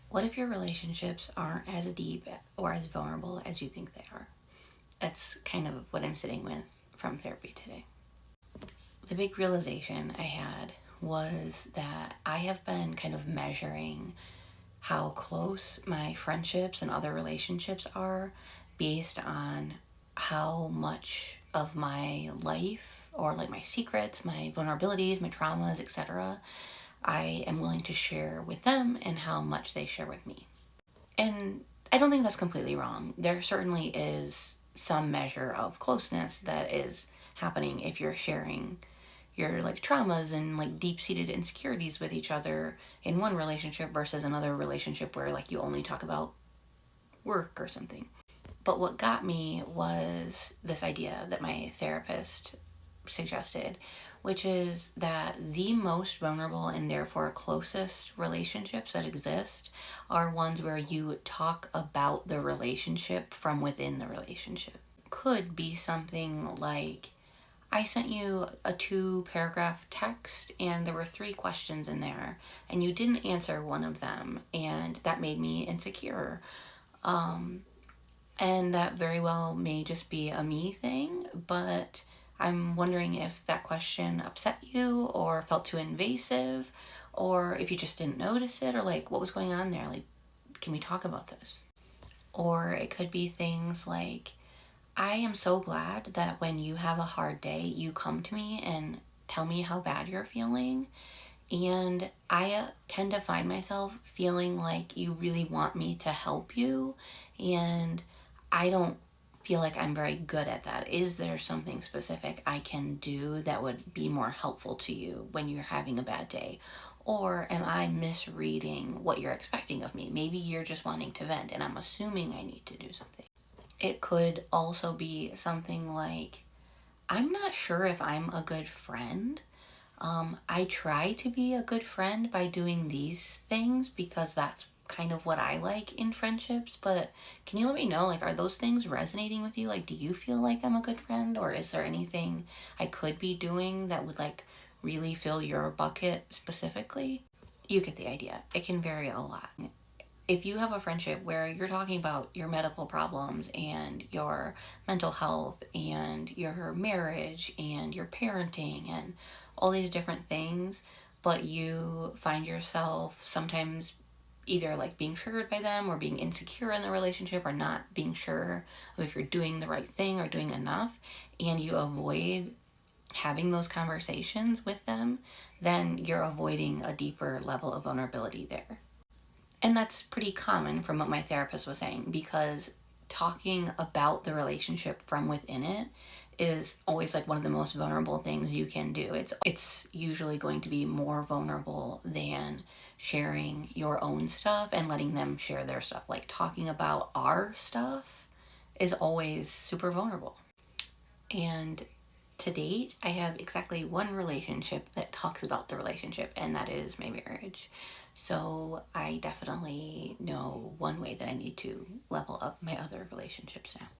What if your relationships aren't as deep or as vulnerable as you think they are? That's kind of what I'm sitting with from therapy today. The big realization I had was that I have been kind of measuring how close my friendships and other relationships are based on how much of my life or like my secrets, my vulnerabilities, my traumas, etc. I am willing to share with them and how much they share with me. And I don't think that's completely wrong. There certainly is some measure of closeness that is happening if you're sharing your like traumas and like deep-seated insecurities with each other in one relationship versus another relationship where like you only talk about work or something. But what got me was this idea that my therapist suggested, which is that the most vulnerable and therefore closest relationships that exist are ones where you talk about the relationship from within the relationship. Could be something like, I sent you a 2-paragraph text and there were 3 questions in there and you didn't answer one of them and that made me insecure. And that very well may just be a me thing, but I'm wondering if that question upset you or felt too invasive, or if you just didn't notice it, or like what was going on there. Like, can we talk about this? Or it could be things like, I am so glad that when you have a hard day, you come to me and tell me how bad you're feeling. And I tend to find myself feeling like you really want me to help you, and I don't feel like I'm very good at that. Is there something specific I can do that would be more helpful to you when you're having a bad day? Or am I misreading what you're expecting of me? Maybe you're just wanting to vent and I'm assuming I need to do something. It could also be something like, I'm not sure if I'm a good friend. I try to be a good friend by doing these things because that's kind of what I like in friendships. But can you let me know, like, are those things resonating with you? Like, do you feel like I'm a good friend? Or is there anything I could be doing that would, like, really fill your bucket specifically? You get the idea. It can vary a lot. If you have a friendship where you're talking about your medical problems and your mental health and your marriage and your parenting and all these different things, but you find yourself sometimes either like being triggered by them or being insecure in the relationship or not being sure of if you're doing the right thing or doing enough, and you avoid having those conversations with them, then you're avoiding a deeper level of vulnerability there. And that's pretty common from what my therapist was saying, because talking about the relationship from within it is always like one of the most vulnerable things you can do. It's usually going to be more vulnerable than sharing your own stuff and letting them share their stuff. Like talking about our stuff is always super vulnerable. And to date, I have exactly one relationship that talks about the relationship, and that is my marriage. So I definitely know one way that I need to level up my other relationships now.